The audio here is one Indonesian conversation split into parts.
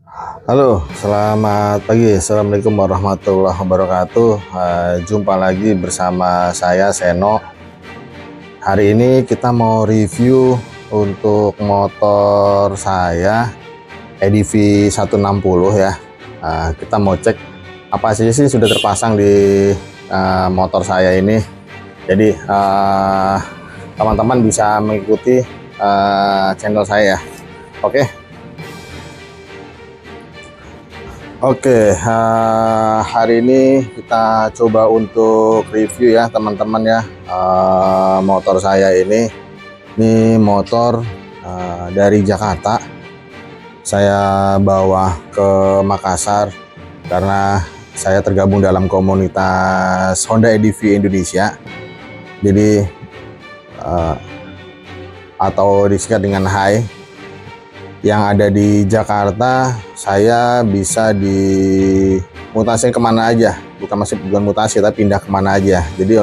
Halo, selamat pagi. Assalamualaikum warahmatullahi wabarakatuh. Jumpa lagi bersama saya Seno. Hari ini kita mau review untuk motor saya EDV 160 ya. Kita mau cek apa saja sih sudah terpasang di motor saya ini. Jadi teman-teman bisa mengikuti channel saya. Oke, hari ini kita coba untuk review ya teman-teman ya. Motor saya ini motor dari Jakarta. Saya bawa ke Makassar karena saya tergabung dalam komunitas Honda EDV Indonesia. Jadi atau disingkat dengan HAI. Yang ada di Jakarta, saya bisa dimutasi kemana aja, bukan mutasi tapi pindah kemana aja. Jadi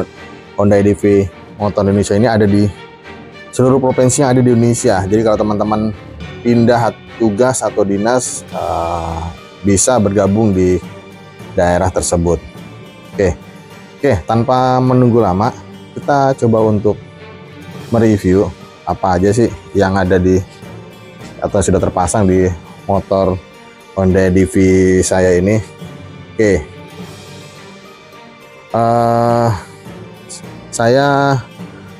Honda EDV Motor Indonesia ini ada di seluruh provinsi yang ada di Indonesia. Jadi kalau teman-teman pindah tugas atau dinas, bisa bergabung di daerah tersebut. Oke, tanpa menunggu lama, kita coba untuk mereview apa aja sih yang ada di atau sudah terpasang di motor Honda EDV saya ini. Saya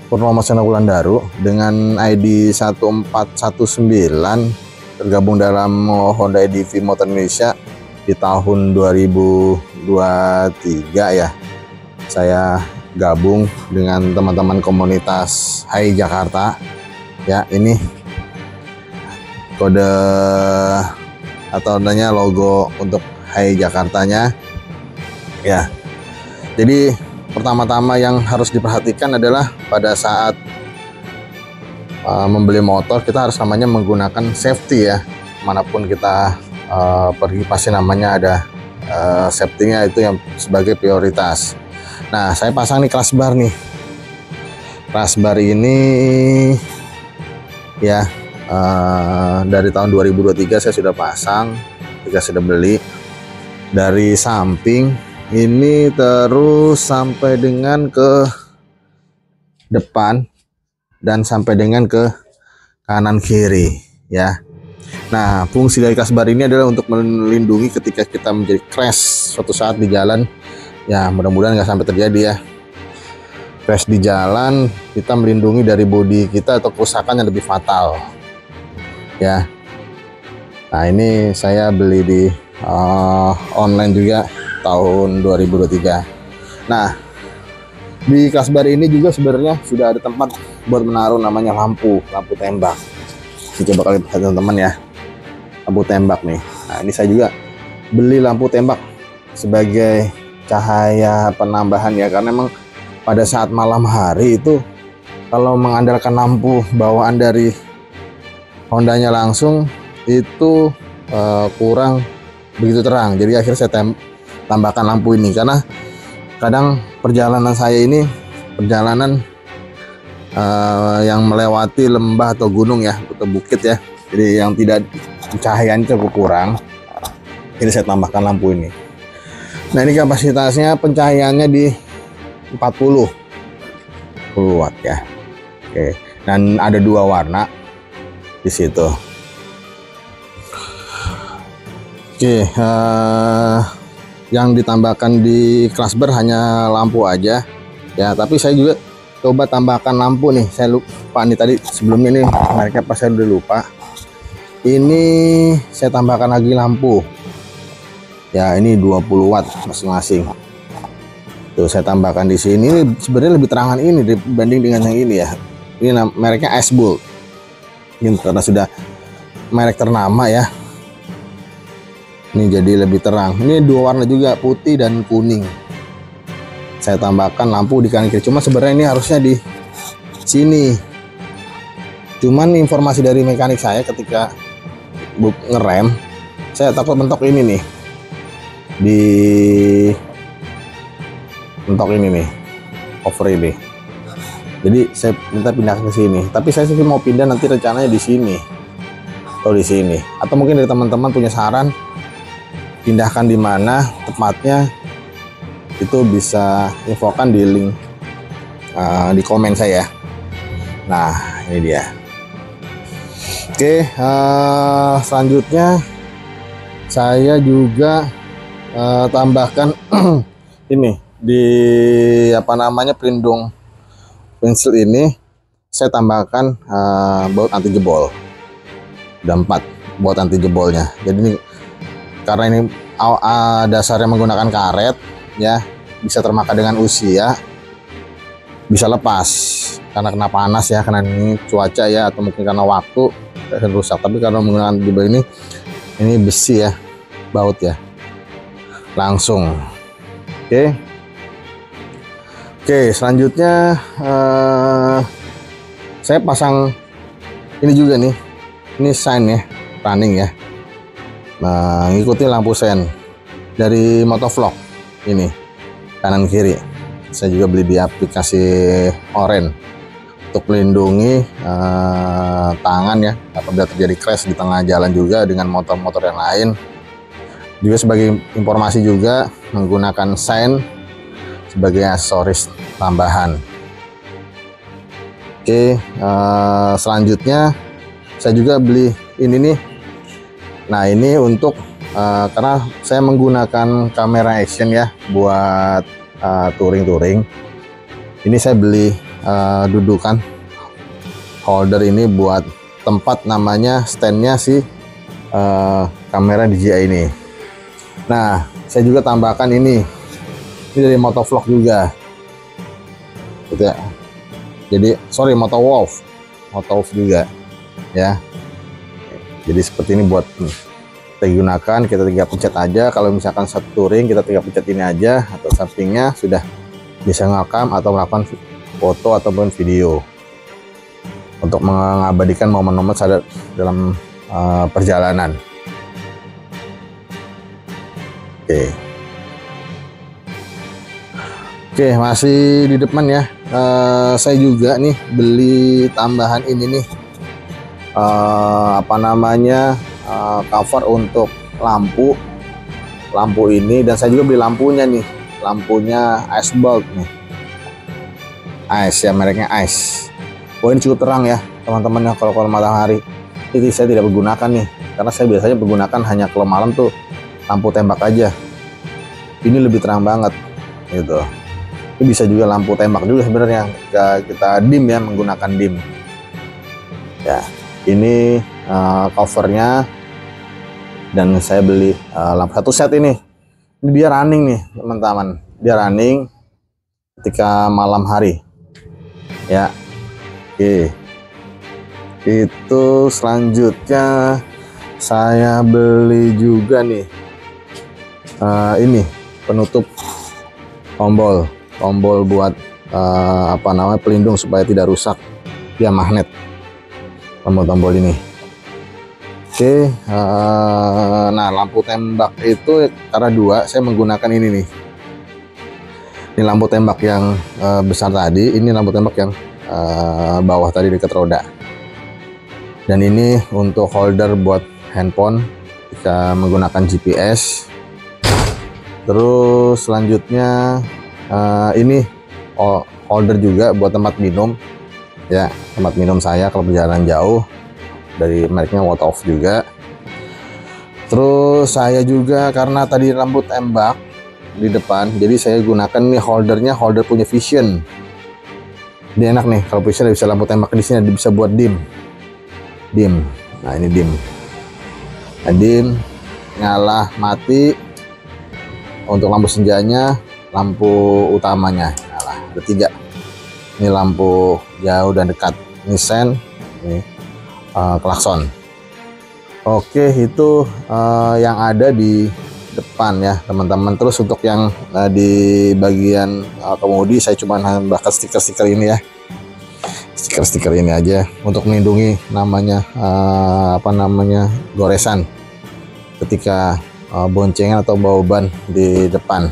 Purnomo Seno Wulandari dengan ID 1419 tergabung dalam Honda EDV Motor Indonesia di tahun 2023 ya. Saya gabung dengan teman-teman komunitas HAI Jakarta ya. Ini kode atau namanya logo untuk HAI Jakartanya ya. Jadi pertama-tama yang harus diperhatikan adalah pada saat membeli motor kita harus namanya menggunakan safety ya. Manapun kita pergi pasti namanya ada safety-nya, itu yang sebagai prioritas. Nah, saya pasang nih crash bar nih. Crash bar ini ya, dari tahun 2023 saya sudah pasang ketika sudah beli. Dari samping ini terus sampai dengan ke depan dan sampai dengan ke kanan kiri ya. Nah, fungsi dari crash bar ini adalah untuk melindungi ketika kita menjadi crash suatu saat di jalan ya. Mudah-mudahan nggak sampai terjadi ya crash di jalan, kita melindungi dari bodi kita atau kerusakan yang lebih fatal ya. Nah, ini saya beli di online juga tahun 2023. Nah, di crash bar ini juga sebenarnya sudah ada tempat buat menaruh namanya lampu tembak. Ini coba kalian lihat teman-teman ya, lampu tembak nih. Nah, ini saya juga beli lampu tembak sebagai cahaya penambahan ya, karena memang pada saat malam hari itu kalau mengandalkan lampu bawaan dari Hondanya langsung itu kurang begitu terang. Jadi akhirnya saya tambahkan lampu ini karena kadang perjalanan saya ini perjalanan yang melewati lembah atau gunung ya, atau bukit ya. Jadi yang tidak cahayanya cukup kurang. Ini saya tambahkan lampu ini. Nah, ini kapasitasnya pencahayaannya di 40 watt ya. Oke. Dan ada dua warna di situ. Oke, yang ditambahkan di crash bar hanya lampu aja ya, tapi saya juga coba tambahkan lampu nih. Saya lupa nih tadi sebelumnya nih mereknya pas, saya udah lupa. Ini saya tambahkan lagi lampu ya, ini 20 watt masing-masing. Tuh saya tambahkan di sini. Ini sebenarnya lebih terangan ini dibanding dengan yang ini ya. Ini mereknya Icebolt. Ini karena sudah merek ternama ya. Ini jadi lebih terang. Ini dua warna juga, putih dan kuning. Saya tambahkan lampu di kanan kiri. Cuma sebenarnya ini harusnya di sini. Cuman informasi dari mekanik saya ketika ngerem, saya takut mentok ini nih. Di mentok ini nih, over ini. Jadi saya minta pindah ke sini. Tapi saya sih mau pindah nanti rencananya di sini. atau di sini, atau mungkin dari teman-teman punya saran pindahkan di mana tepatnya, itu bisa infokan di link di komen saya. Nah, ini dia. Oke, selanjutnya saya juga tambahkan ini di pelindung windshield ini, saya tambahkan baut anti jebol. Ada 4 baut anti jebolnya. Jadi ini karena ini dasarnya menggunakan karet ya, bisa termakan dengan usia, bisa lepas karena kena panas ya, karena ini cuaca ya, atau mungkin karena waktu akan rusak. Tapi karena menggunakan jebol ini besi ya, baut ya, langsung. Oke, selanjutnya saya pasang ini juga nih, ini sign ya, running ya. Nah, ngikutin lampu sen dari Motovlog ini, kanan kiri. Saya juga beli di aplikasi Oren untuk melindungi tangan ya apabila terjadi crash di tengah jalan juga dengan motor-motor yang lain. Juga sebagai informasi juga menggunakan sign sebagai aksesoris tambahan. Oke, selanjutnya saya juga beli ini nih. Nah, ini untuk karena saya menggunakan kamera action ya buat touring. Ini saya beli dudukan holder ini buat tempat namanya standnya si kamera DJI ini. Nah, saya juga tambahkan ini dari Motovlog juga, gitu ya. Jadi Motovlog juga ya. Jadi seperti ini buat kita gunakan, kita tinggal pencet aja. Kalau misalkan satu touring, kita tinggal pencet ini aja, atau sampingnya sudah bisa ngerekam atau melakukan foto ataupun video untuk mengabadikan momen-momen saat dalam perjalanan. Oke, masih di depan ya. Saya juga nih beli tambahan ini nih, cover untuk lampu ini, dan saya juga beli lampunya nih, lampunya Ice Bulb nih, Ice ya, mereknya Ice. Ini cukup terang ya teman-teman ya, kalau matahari. Ini saya tidak menggunakan nih, karena saya biasanya menggunakan hanya kalau malam tuh lampu tembak aja. Ini lebih terang banget gitu. Ini bisa juga lampu tembak juga sebenarnya, kita dim ya, menggunakan dim ya. Ini covernya, dan saya beli lampu satu set ini biar running nih teman-teman, biar running ketika malam hari ya. Oke, itu selanjutnya saya beli juga nih ini penutup tombol buat pelindung supaya tidak rusak ya, magnet tombol ini. Oke, nah lampu tembak itu karena 2, saya menggunakan ini nih. Ini lampu tembak yang besar tadi, ini lampu tembak yang bawah tadi dekat roda. Dan ini untuk holder buat handphone jika menggunakan GPS. Terus selanjutnya ini holder juga buat tempat minum ya, tempat minum saya kalau perjalanan jauh, dari mereknya Motovlog juga. Terus saya juga karena tadi lampu tembak di depan, jadi saya gunakan nih holder punya Vision. Ini enak nih, kalau Vision bisa lampu tembak di sini, bisa buat dim. Nah, ini dim. Nah, dim, nyala, mati. Untuk lampu senjanya, lampu utamanya nyala. Ada 3. Ini lampu jauh dan dekat. Ini sen, ini klakson. Oke, itu yang ada di depan ya teman-teman. Terus untuk yang di bagian kemudi, saya cuma nambahkan stiker-stiker ini ya, stiker ini aja untuk melindungi namanya goresan ketika boncengan atau bawa ban di depan.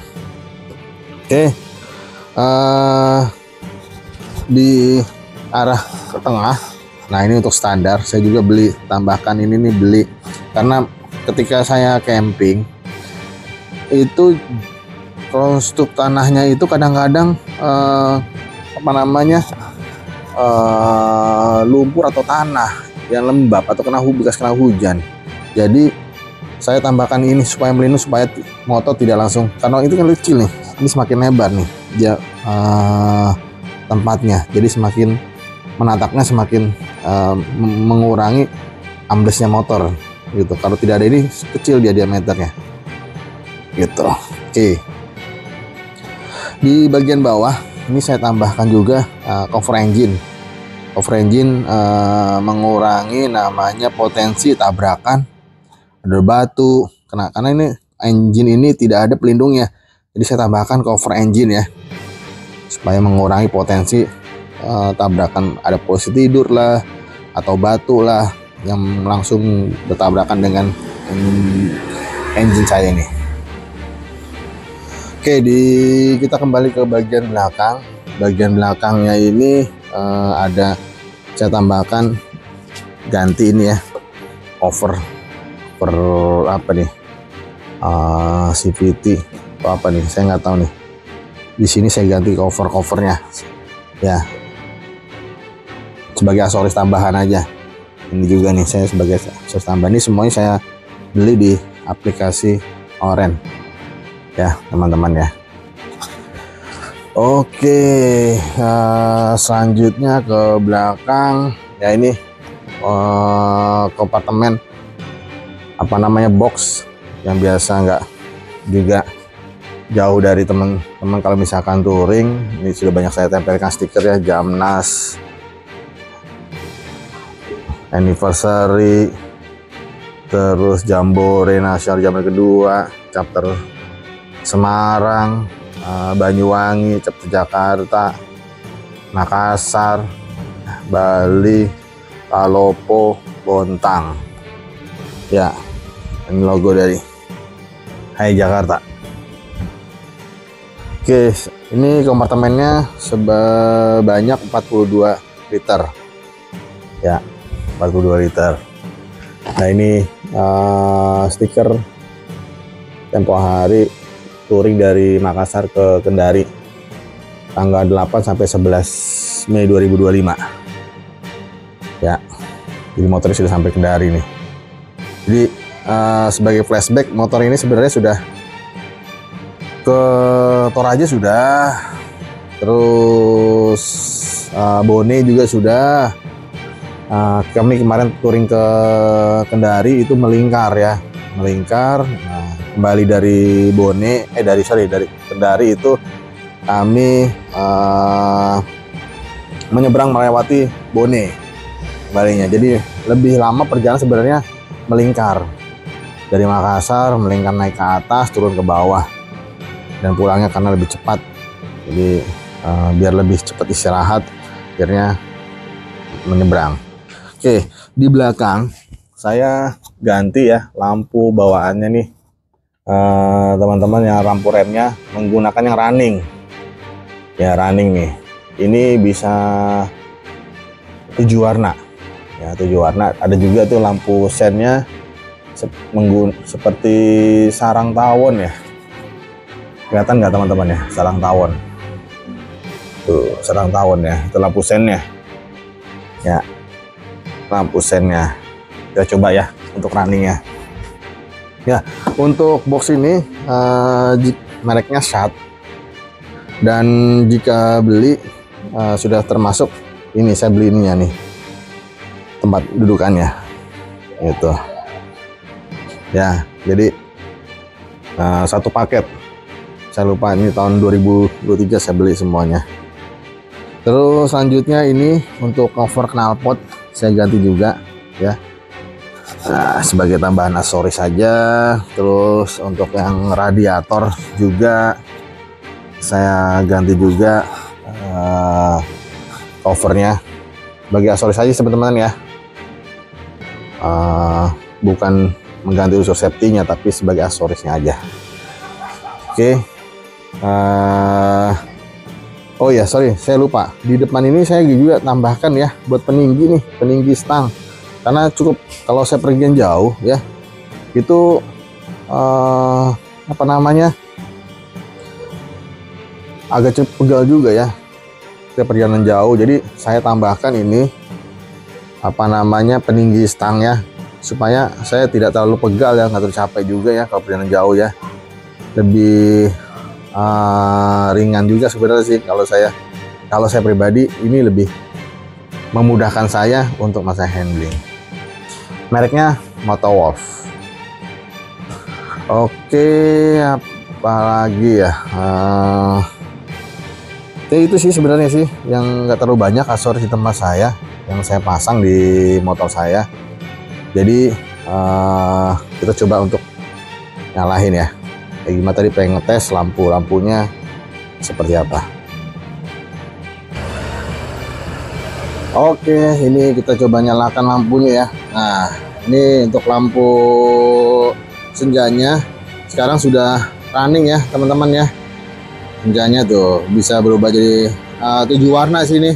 Oke, di arah ke tengah, Nah ini untuk standar, saya juga beli, tambahkan ini nih beli, karena ketika saya camping itu konstruk tanahnya itu kadang-kadang apa namanya lumpur atau tanah yang lembab atau bekas kena hujan. Jadi saya tambahkan ini supaya melindungi, supaya motor tidak langsung, karena itu kan kecil nih, ini semakin lebar nih dia tempatnya, jadi semakin menataknya semakin mengurangi amblesnya motor gitu. Kalau tidak ada ini kecil dia diameternya gitu. Oke, di bagian bawah ini saya tambahkan juga cover engine. Cover engine mengurangi namanya potensi tabrakan, ada batu karena ini engine ini tidak ada pelindungnya, jadi saya tambahkan cover engine ya, supaya mengurangi potensi tabrakan, ada posisi tidur lah atau batu lah yang langsung bertabrakan dengan engine saya ini. Oke, kita kembali ke bagian belakang. Bagian belakangnya ini ada, saya tambahkan ganti ini ya, cover apa nih, CVT atau apa nih, saya nggak tahu nih. Di sini saya ganti covernya ya, sebagai aksesoris tambahan aja. Ini juga nih saya sebagai aksesoris tambahan, ini semuanya saya beli di aplikasi Oren ya teman-teman ya. Oke, selanjutnya ke belakang ya, ini kompartemen apa namanya, box yang biasa nggak juga jauh dari teman-teman kalau misalkan touring. Ini sudah banyak saya tempelkan stiker ya, Jamnas, anniversary, terus Jambore Nasional Jambore kedua, chapter Semarang, Banyuwangi, chapter Jakarta, Makassar, Bali, Palopo, Bontang ya. Ini logo dari Hai Jakarta. Oke, ini kompartemennya sebanyak 42 liter ya, 42 liter. Nah ini stiker tempo hari touring dari Makassar ke Kendari tanggal 8 sampai 11 Mei 2025 ya. Jadi motornya sudah sampai Kendari nih. Jadi sebagai flashback, motor ini sebenarnya sudah ke Toraja sudah, terus Bone juga sudah. Kami kemarin touring ke Kendari itu melingkar ya, melingkar. Kembali dari Bone, dari Kendari itu kami menyeberang melewati Bone kembalinya. Jadi lebih lama perjalanan sebenarnya melingkar dari Makassar, melingkar naik ke atas, turun ke bawah, dan pulangnya karena lebih cepat. Jadi biar lebih cepat istirahat, akhirnya menyeberang. Oke, di belakang saya ganti ya lampu bawaannya nih, teman-teman, yang lampu remnya menggunakan yang running ya, running nih. Ini bisa 7 warna ya, 7 warna. Ada juga tuh lampu sennya seperti sarang tawon ya, kelihatan nggak teman-teman ya, sarang tawon tuh, sarang tawon ya, itu lampu sennya ya, lampu sennya. Kita coba ya untuk runningnya ya. Untuk box ini mereknya Shat, dan jika beli sudah termasuk ini, saya beli ininya nih, tempat dudukannya itu ya. Jadi satu paket, saya lupa ini tahun 2023 saya beli semuanya. Terus selanjutnya ini untuk cover knalpot saya ganti juga ya, sebagai tambahan aksesoris saja. Terus untuk yang radiator juga saya ganti juga covernya, bagi aksesoris saja teman-teman ya, bukan mengganti unsur safety-nya, tapi sebagai aksesorisnya aja. Oke, Oh ya, sorry, saya lupa. Di depan ini saya juga tambahkan ya buat peninggi nih, peninggi stang. Karena cukup kalau saya pergian jauh ya, itu apa namanya, agak cukup pegal juga ya. Kita perjalanan jauh, jadi saya tambahkan ini apa namanya, peninggi stang ya, supaya saya tidak terlalu pegal ya, nggak terlalu capek juga ya kalau perjalanan jauh ya. Lebih ringan juga sebenarnya sih kalau saya pribadi, ini lebih memudahkan saya untuk masa handling. Mereknya Motowolf. Oke, apalagi ya, itu sih sebenarnya sih yang nggak terlalu banyak aksesoris di tempat saya yang saya pasang di motor saya. Jadi kita coba untuk nyalain ya. Kayak gimana tadi, pengen ngetes lampu-lampunya seperti apa. Oke, ini kita coba nyalakan lampunya ya. Nah, ini untuk lampu senjanya sekarang sudah running ya teman-teman ya. Senjanya tuh bisa berubah jadi 7 warna sih nih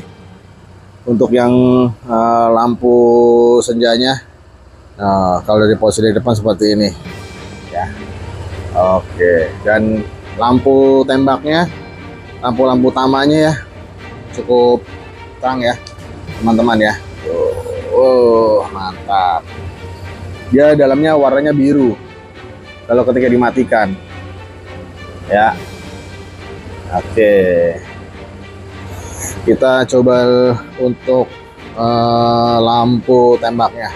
untuk yang lampu senjanya. Nah, kalau dari posisi depan seperti ini ya. Oke, dan lampu tembaknya, lampu utamanya ya cukup terang ya teman-teman ya. Mantap. Dia dalamnya warnanya biru kalau ketika dimatikan ya. Oke, kita coba untuk lampu tembaknya.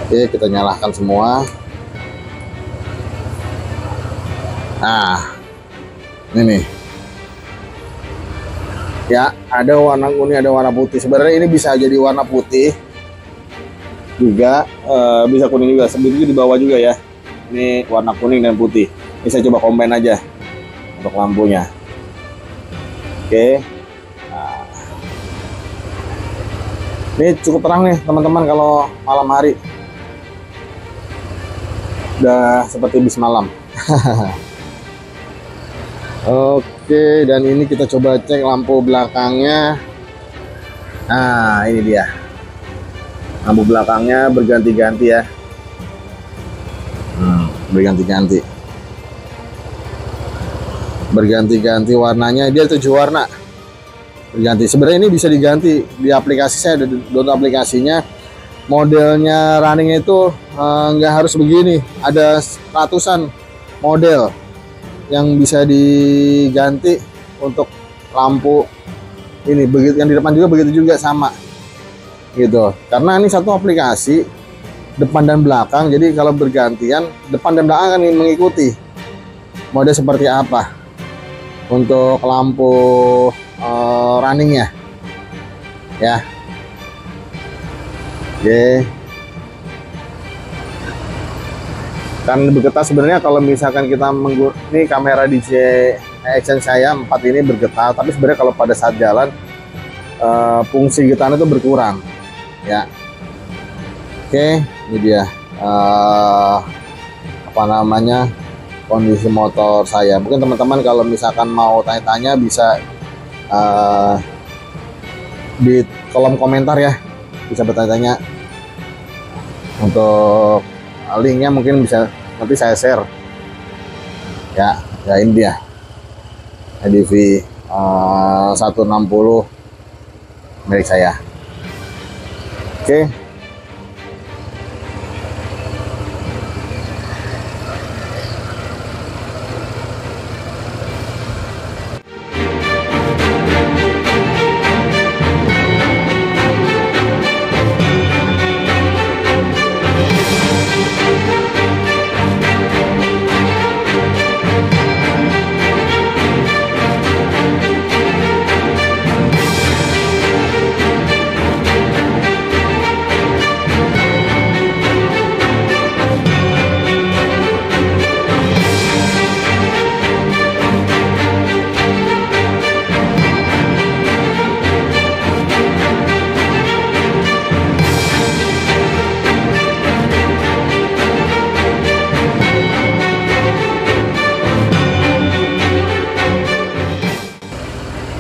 Oke, kita nyalakan semua. Nah, ini nih ya, ada warna kuning, ada warna putih. Sebenarnya ini bisa jadi warna putih juga, bisa kuning juga. Sebenarnya di bawah juga ya, ini warna kuning dan putih. Ini saya coba combine aja untuk lampunya. Oke, nah, ini cukup terang nih teman-teman kalau malam hari. Udah seperti bis malam. Oke, dan ini kita coba cek lampu belakangnya. Nah, ini dia. Lampu belakangnya berganti-ganti ya. Berganti-ganti. Berganti-ganti warnanya, dia 7 warna. Berganti. Sebenarnya ini bisa diganti di aplikasi, saya ada download aplikasinya. Modelnya running itu nggak harus begini, ada ratusan model yang bisa diganti untuk lampu ini. Begitu yang di depan juga, begitu juga sama gitu, karena ini satu aplikasi depan dan belakang. Jadi kalau bergantian depan dan belakang kan mengikuti model seperti apa untuk lampu runningnya ya. Oke, kan bergetar sebenarnya kalau misalkan kita ini kamera DJI Action saya 4 ini bergetar, tapi sebenarnya kalau pada saat jalan fungsi getarnya itu berkurang ya. Oke, ini dia apa namanya, kondisi motor saya. Mungkin teman-teman kalau misalkan mau tanya-tanya bisa di kolom komentar ya, bisa bertanya-tanya. Untuk linknya mungkin bisa nanti saya share ya. Ya, ini dia EDV 160 milik saya. Oke.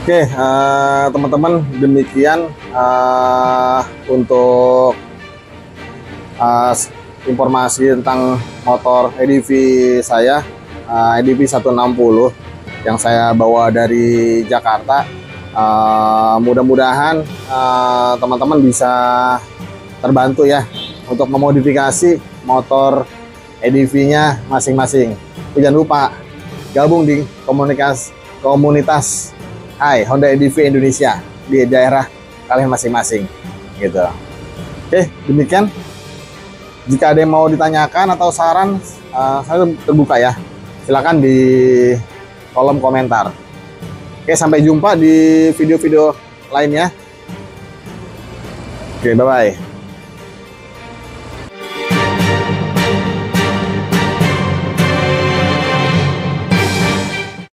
Oke, teman-teman, demikian untuk informasi tentang motor EDV saya, EDV 160 yang saya bawa dari Jakarta. Mudah-mudahan teman-teman bisa terbantu ya untuk memodifikasi motor EDV-nya masing-masing. Jangan lupa gabung di komunitas Honda EDV Indonesia di daerah kalian masing-masing gitu. Oke, demikian. Jika ada yang mau ditanyakan atau saran, saya terbuka ya. Silakan di kolom komentar. Oke, sampai jumpa di video-video lainnya. Oke, bye-bye.